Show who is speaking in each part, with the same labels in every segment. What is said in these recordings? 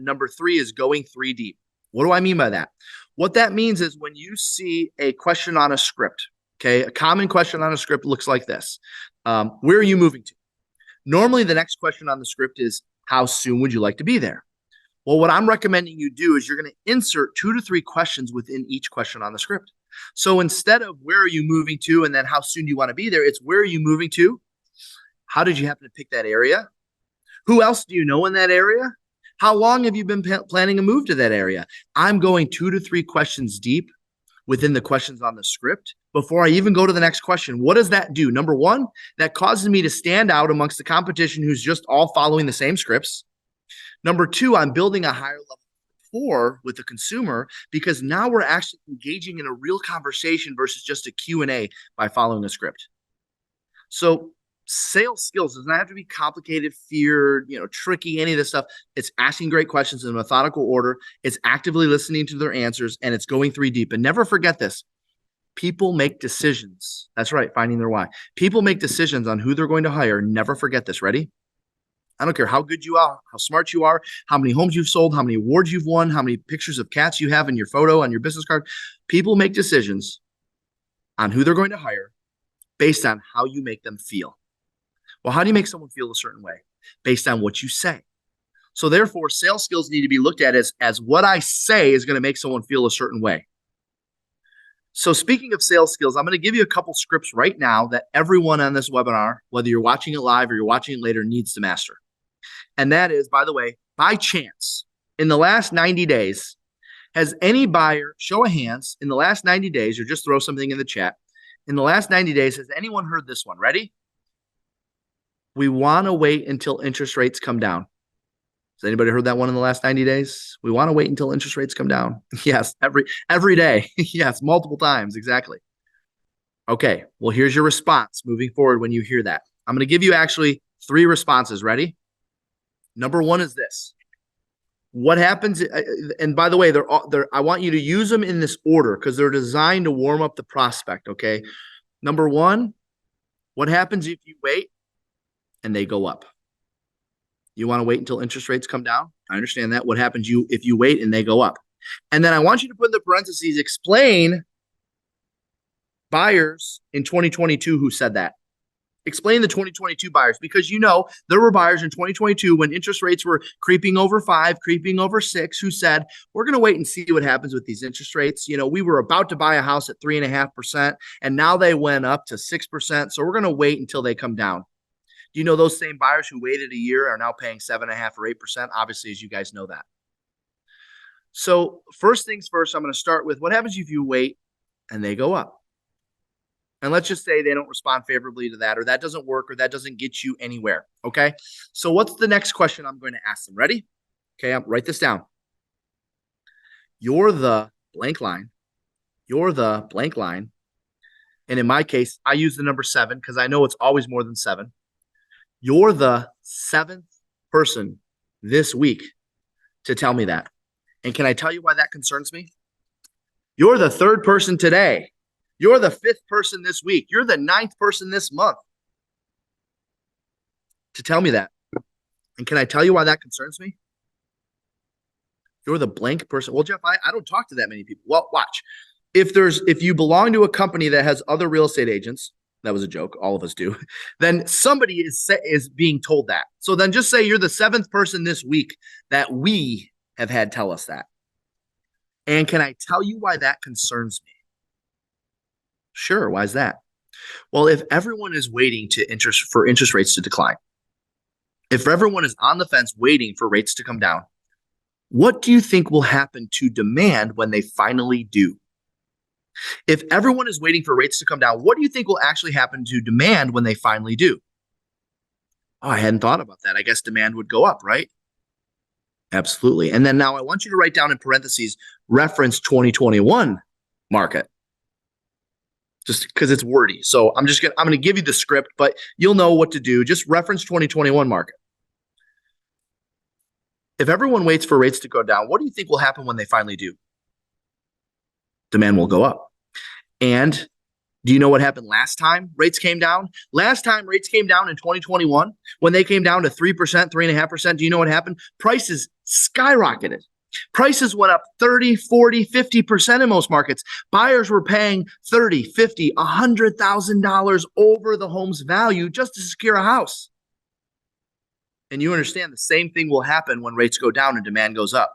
Speaker 1: And number three is going three deep. What do I mean by that? What that means is when you see a question on a script, okay, a common question on a script looks like this. Where are you moving to? Normally, the next question on the script is, how soon would you like to be there? Well, what I'm recommending you do is you're going to insert 2 to 3 questions within each question on the script. So instead of where are you moving to and then how soon do you want to be there, it's where are you moving to? How did you happen to pick that area? Who else do you know in that area? How long have you been planning a move to that area? I'm going 2 to 3 questions deep within the questions on the script before I even go to the next question. What does that do? Number one, that causes me to stand out amongst the competition who's just all following the same scripts. Number two, I'm building a higher level rapport with the consumer because now we're actually engaging in a real conversation versus just a Q&A by following a script. So sales skills does not have to be complicated, feared, tricky, any of this stuff. It's asking great questions in a methodical order. It's actively listening to their answers, and it's going three deep. And never forget this. People make decisions. That's right, finding their why. People make decisions on who they're going to hire. Never forget this. Ready? I don't care how good you are, how smart you are, how many homes you've sold, how many awards you've won, how many pictures of cats you have in your photo on your business card. People make decisions on who they're going to hire based on how you make them feel. Well, how do you make someone feel a certain way? Based on what you say. So therefore, sales skills need to be looked at as what I say is going to make someone feel a certain way. So speaking of sales skills, I'm going to give you a couple scripts right now that everyone on this webinar, whether you're watching it live or you're watching it later, needs to master. And that is, by the way, by chance, in the last 90 days, has any buyer, show of hands, in the last 90 days, or just throw something in the chat, in the last 90 days, has anyone heard this one? Ready? We want to wait until interest rates come down. Has anybody heard that one in the last 90 days? We want to wait until interest rates come down. Yes, every day. Yes, multiple times, exactly. Okay, well, here's your response moving forward when you hear that. I'm going to give you actually 3 responses. Ready? Number one is this. What happens, and by the way, I want you to use them in this order because they're designed to warm up the prospect, okay? Number one, what happens if you wait and they go up? You want to wait until interest rates come down? I understand that. What happens if you wait and they go up? And then I want you to put in the parentheses, explain buyers in 2022 who said that. Explain the 2022 buyers, because there were buyers in 2022 when interest rates were creeping over 5, creeping over 6, who said, we're going to wait and see what happens with these interest rates. We were about to buy a house at 3.5%, and now they went up to 6%. So we're going to wait until they come down. Do you know those same buyers who waited a year are now paying 7.5 or 8%? Obviously, as you guys know that. So first things first, I'm going to start with what happens if you wait and they go up? And let's just say they don't respond favorably to that, or that doesn't work, or that doesn't get you anywhere, okay? So what's the next question I'm going to ask them? Ready? Okay, write this down. You're the blank line. You're the blank line. And in my case, I use the number 7 because I know it's always more than 7. You're the 7th person this week to tell me that. And can I tell you why that concerns me? You're the 3rd person today. You're the 5th person this week. You're the 9th person this month to tell me that. And can I tell you why that concerns me? You're the blank person. Well, Jeff, I don't talk to that many people. Well, watch. If you belong to a company that has other real estate agents, that was a joke, all of us do, then somebody is being told that. So then just say you're the 7th person this week that we have had tell us that. And can I tell you why that concerns me? Sure. Why is that? Well, if everyone is waiting for interest rates to decline, if everyone is on the fence waiting for rates to come down, what do you think will happen to demand when they finally do? If everyone is waiting for rates to come down, what do you think will actually happen to demand when they finally do? Oh, I hadn't thought about that. I guess demand would go up, right? Absolutely. And then now I want you to write down in parentheses, reference 2021 market. Just because it's wordy. So I'm going to give you the script, but you'll know what to do. Just reference 2021 market. If everyone waits for rates to go down, what do you think will happen when they finally do? Demand will go up. And do you know what happened last time rates came down? Last time rates came down in 2021, when they came down to 3%, 3.5%, do you know what happened? Prices skyrocketed. Prices went up 30, 40, 50% in most markets. Buyers were paying $30, $50, $100,000 over the home's value just to secure a house. And you understand the same thing will happen when rates go down and demand goes up.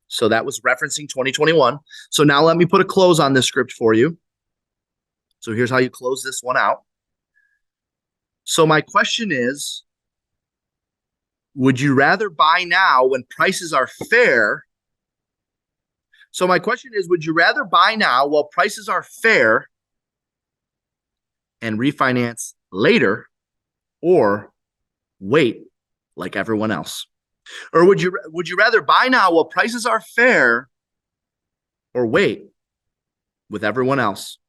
Speaker 1: So that was referencing 2021. So now let me put a close on this script for you. So here's how you close this one out. So my question is, would you rather buy now when prices are fair? So my question is, would you rather buy now while prices are fair and refinance later, or wait like everyone else? Or would you rather buy now while prices are fair, or wait with everyone else?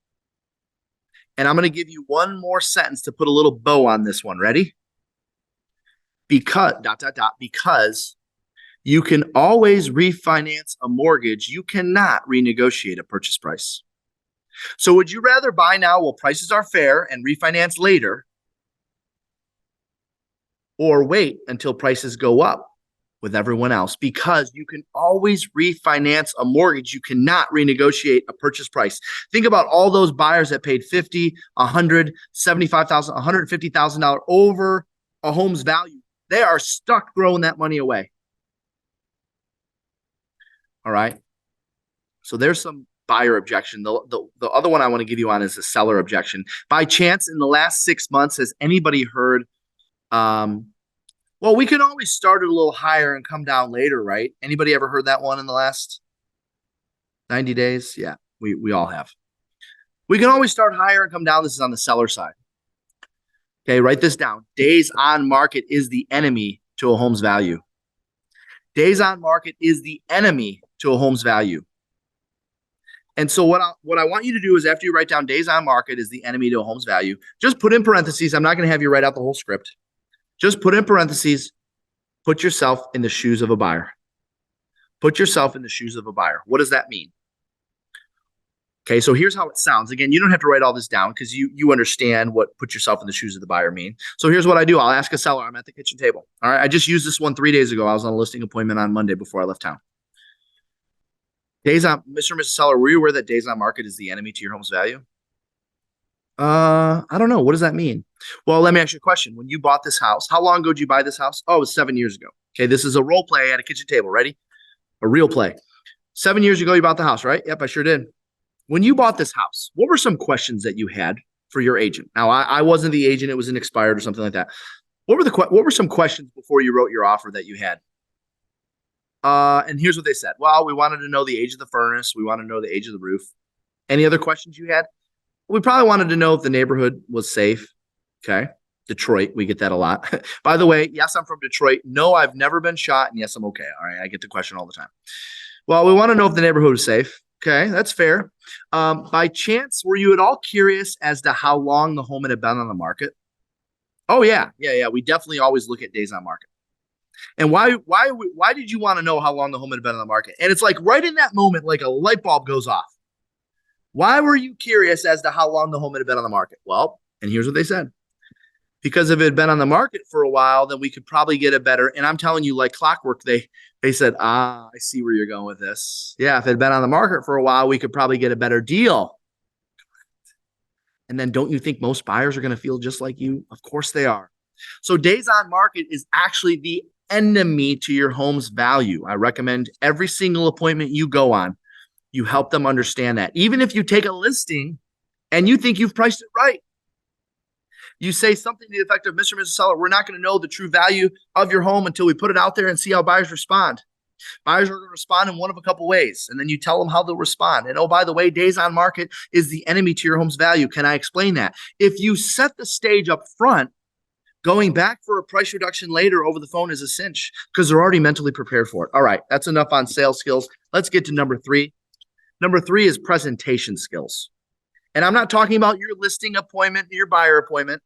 Speaker 1: And I'm going to give you one more sentence to put a little bow on this one. Ready? Because because you can always refinance a mortgage, you cannot renegotiate a purchase price. So would you rather buy now while prices are fair and refinance later, or wait until prices go up with everyone else? Because you can always refinance a mortgage, you cannot renegotiate a purchase price. Think about all those buyers that paid $50,000, $100,000, $75,000, $150,000 over a home's value. They are stuck throwing that money away. All right. So there's some buyer objection. The other one I want to give you on is the seller objection. By chance, in the last 6 months, has anybody heard, well, we can always start it a little higher and come down later, right? Anybody ever heard that one in the last 90 days? Yeah, we all have. We can always start higher and come down. This is on the seller side. Okay, write this down. Days on market is the enemy to a home's value. Days on market is the enemy to a home's value. And so what I want you to do is, after you write down days on market is the enemy to a home's value, just put in parentheses. I'm not going to have you write out the whole script. Just put in parentheses, put yourself in the shoes of a buyer. Put yourself in the shoes of a buyer. What does that mean? Okay, so here's how it sounds. Again, you don't have to write all this down because you understand what put yourself in the shoes of the buyer mean. So here's what I do. I'll ask a seller. I'm at the kitchen table. All right, I just used this one 3 days ago. I was on a listing appointment on Monday before I left town. Days on, Mr. and Mrs. Seller, were you aware that days on market is the enemy to your home's value? I don't know. What does that mean? Well, let me ask you a question. When you bought this house, how long ago did you buy this house? Oh, it was 7 years ago. Okay, this is a role play at a kitchen table. Ready? A real play. 7 years ago, you bought the house, right? Yep, I sure did. When you bought this house, what were some questions that you had for your agent? Now, I wasn't the agent. It was an expired or something like that. What were some questions before you wrote your offer that you had? And here's what they said. Well, we wanted to know the age of the furnace. We want to know the age of the roof. Any other questions you had? We probably wanted to know if the neighborhood was safe. Okay. Detroit, we get that a lot. By the way, yes, I'm from Detroit. No, I've never been shot. And yes, I'm okay. All right. I get the question all the time. Well, we want to know if the neighborhood is safe. Okay, that's fair. By chance, were you at all curious as to how long the home had been on the market? Oh, yeah. We definitely always look at days on market. And why did you want to know how long the home had been on the market? And it's like right in that moment, like a light bulb goes off. Why were you curious as to how long the home had been on the market? Well, and here's what they said. Because if it had been on the market for a while, then we could probably get a better, and I'm telling you, like clockwork, they said, I see where you're going with this. Yeah, if it had been on the market for a while, we could probably get a better deal. And then don't you think most buyers are going to feel just like you? Of course they are. So days on market is actually the enemy to your home's value. I recommend every single appointment you go on, you help them understand that. Even if you take a listing and you think you've priced it right, you say something to the effect of, Mr. and Mrs. Seller, we're not going to know the true value of your home until we put it out there and see how buyers respond. Buyers are going to respond in one of a couple ways, and then you tell them how they'll respond. And oh, by the way, days on market is the enemy to your home's value. Can I explain that? If you set the stage up front, going back for a price reduction later over the phone is a cinch because they're already mentally prepared for it. All right, that's enough on sales skills. Let's get to number 3. Number 3 is presentation skills. And I'm not talking about your listing appointment, your buyer appointment.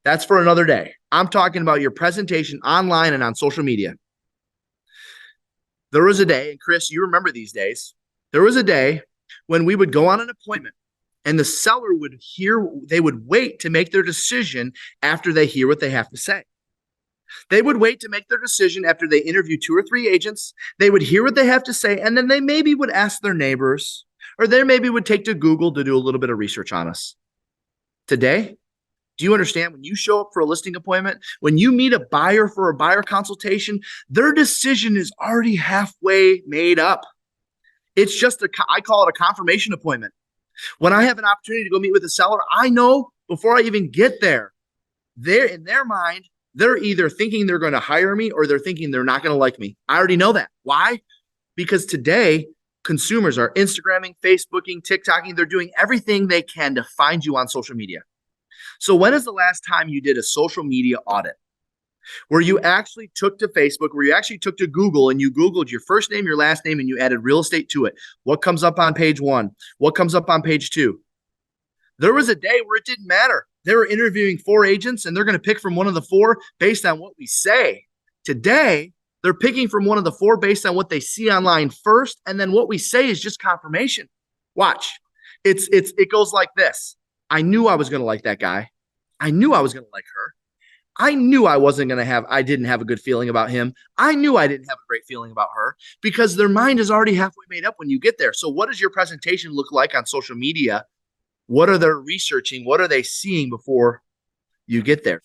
Speaker 1: That's for another day. I'm talking about your presentation online and on social media. There was a day, and Chris, you remember these days, there was a day when we would go on an appointment and the seller they would wait to make their decision after they hear what they have to say. They would wait to make their decision after they interview 2 or 3 agents. They would hear what they have to say, and then they maybe would ask their neighbors, or they maybe would take to Google to do a little bit of research on us. Today, do you understand when you show up for a listing appointment, when you meet a buyer for a buyer consultation, their decision is already halfway made up. It's just I call it a confirmation appointment. When I have an opportunity to go meet with a seller, I know before I even get there, they're in their mind, they're either thinking they're going to hire me or they're thinking they're not going to like me. I already know that. Why? Because today consumers are Instagramming, Facebooking, TikToking. They're doing everything they can to find you on social media. So when is the last time you did a social media audit where you actually took to Facebook, where you actually took to Google and you Googled your first name, your last name, and you added real estate to it? What comes up on page 1? What comes up on page 2? There was a day where it didn't matter. They were interviewing 4 agents and they're going to pick from one of the 4 based on what we say. Today, they're picking from one of the 4 based on what they see online first. And then what we say is just confirmation. Watch. It goes like this. I knew I was going to like that guy. I knew I was going to like her. I knew I didn't have a good feeling about him. I knew I didn't have a great feeling about her, because their mind is already halfway made up when you get there. So what does your presentation look like on social media? What are they researching? What are they seeing before you get there?